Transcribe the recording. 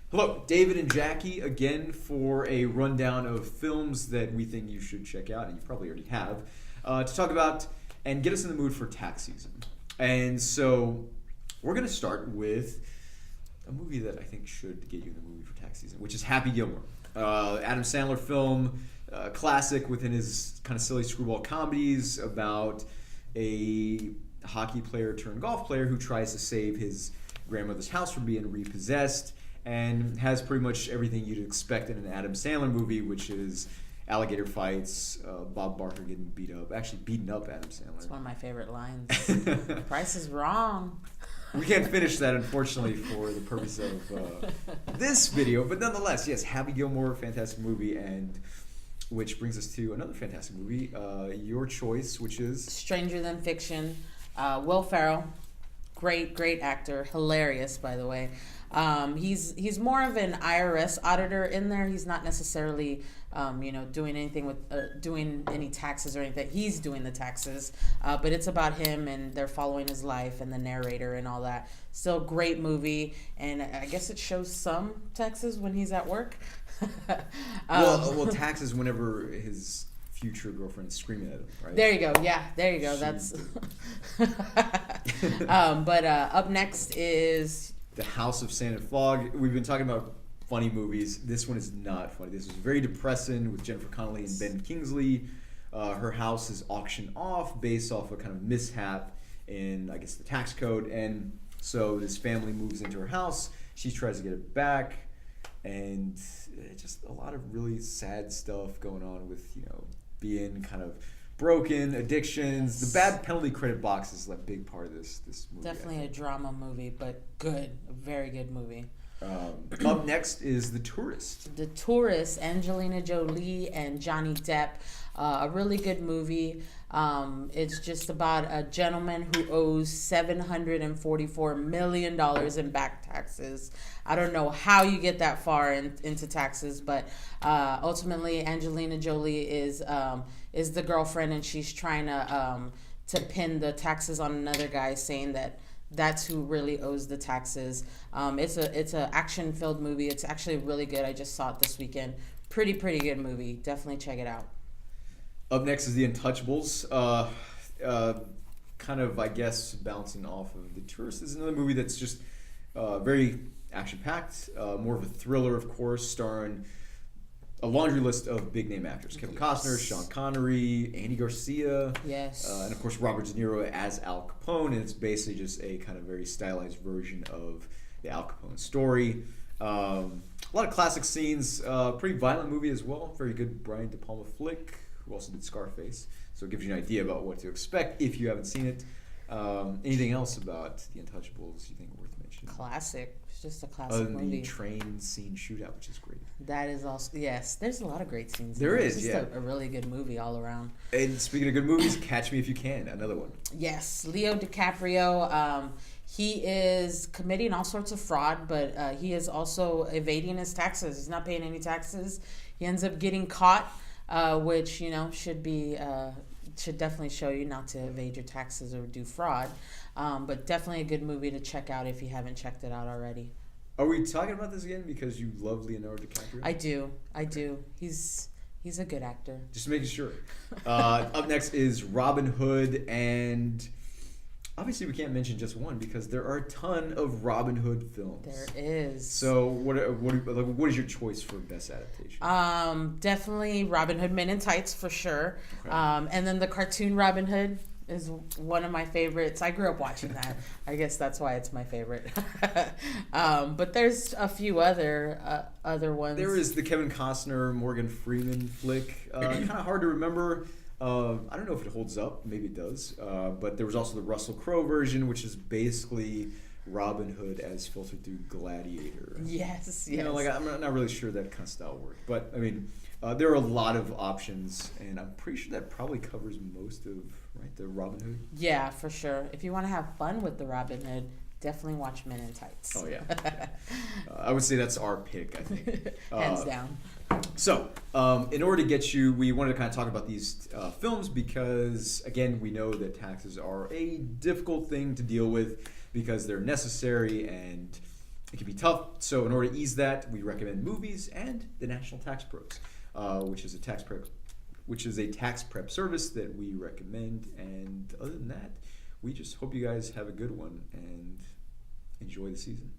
Hello, David and Jackie again for a rundown of films that we think you should check out, and you probably already have, to talk about and get us in the mood for tax season. And so we're going to start with a movie that I think should get you in the mood for tax season, which is Happy Gilmore. Adam Sandler film, classic within his kind of silly screwball comedies about a hockey player turned golf player who tries to save his grandmother's house from being repossessed, and has pretty much everything you'd expect in an Adam Sandler movie, which is alligator fights, Bob Barker getting beating up Adam Sandler. It's one of my favorite lines. Price is wrong. We can't finish that, unfortunately, for the purpose of this video, but nonetheless, yes, Happy Gilmore, fantastic movie, and which brings us to another fantastic movie, your choice, which is Stranger Than Fiction. Will Ferrell, great actor, hilarious, by the way. He's more of an IRS auditor in there. He's not necessarily doing anything with doing any taxes or anything. He's doing the taxes, but it's about him, and they're following his life and the narrator and all that. Still great movie, and I guess it shows some taxes when he's at work. Well, taxes whenever his future girlfriend is screaming at him, right? There you go. Yeah, there you go. That's. But up next is The House of Sand and Fog. We've been talking about funny movies. This one is not funny. This is very depressing with Jennifer Connelly and Ben Kingsley. Her house is auctioned off based off a kind of mishap in, I guess, the tax code. And so this family moves into her house. She tries to get it back. And just a lot of really sad stuff going on with, being kind of broken, addictions. The bad penalty credit box is a big part of this movie. Definitely a drama movie, but good. A very good movie. Up next is The Tourist. The Tourist, Angelina Jolie and Johnny Depp. A really good movie. It's just about a gentleman who owes $744 million in back taxes. I don't know how you get that far into taxes, but ultimately Angelina Jolie is the girlfriend, and she's trying to pin the taxes on another guy, saying that that's who really owes the taxes. It's a action filled movie. It's actually really good. I just saw it this weekend. Pretty good movie. Definitely check it out. Up next is The Untouchables. Kind of, I guess, bouncing off of The Tourist. This is another movie that's just very action-packed. More of a thriller, of course, starring a laundry list of big-name actors. Kevin Costner, Sean Connery, Andy Garcia. Yes. And, of course, Robert De Niro as Al Capone. And it's basically just a kind of very stylized version of the Al Capone story. A lot of classic scenes. Pretty violent movie as well. Very good Brian De Palma flick, who also did Scarface. So it gives you an idea about what to expect if you haven't seen it. Anything else about The Untouchables you think worth mentioning? Classic. It's just a classic Other than movie. the train scene shootout, which is great. That is also, yes. There's a lot of great scenes. There is, it's just a really good movie all around. And speaking of good movies, Catch Me If You Can, another one. Yes, Leo DiCaprio. He is committing all sorts of fraud, but he is also evading his taxes. He's not paying any taxes. He ends up getting caught, which should definitely show you not to evade your taxes or do fraud. But definitely a good movie to check out if you haven't checked it out already. Are we talking about this again because you love Leonardo DiCaprio? I do. He's a good actor. Just making sure. Up next is Robin Hood, and obviously we can't mention just one because there are a ton of Robin Hood films. There is. So what is your choice for best adaptation? Definitely Robin Hood Men in Tights for sure. Okay. And then the cartoon Robin Hood is one of my favorites. I grew up watching that. I guess that's why it's my favorite. But there's a few other ones. There is the Kevin Costner, Morgan Freeman flick. Kind of hard to remember. I don't know if it holds up. Maybe it does. But there was also the Russell Crowe version, which is basically Robin Hood as filtered through Gladiator. Yes. I'm not really sure that kind of style worked. But, I mean, there are a lot of options, and I'm pretty sure that probably covers most of the Robin Hood. Yeah, for sure. If you want to have fun with the Robin Hood, definitely watch Men in Tights. Oh, yeah. I would say that's our pick, I think. Hands down. So, in order to get you, we wanted to kind of talk about these films because, again, we know that taxes are a difficult thing to deal with because they're necessary and it can be tough. So in order to ease that, we recommend movies and the National Tax Pros, which is a tax prep service that we recommend. And other than that, we just hope you guys have a good one and enjoy the season.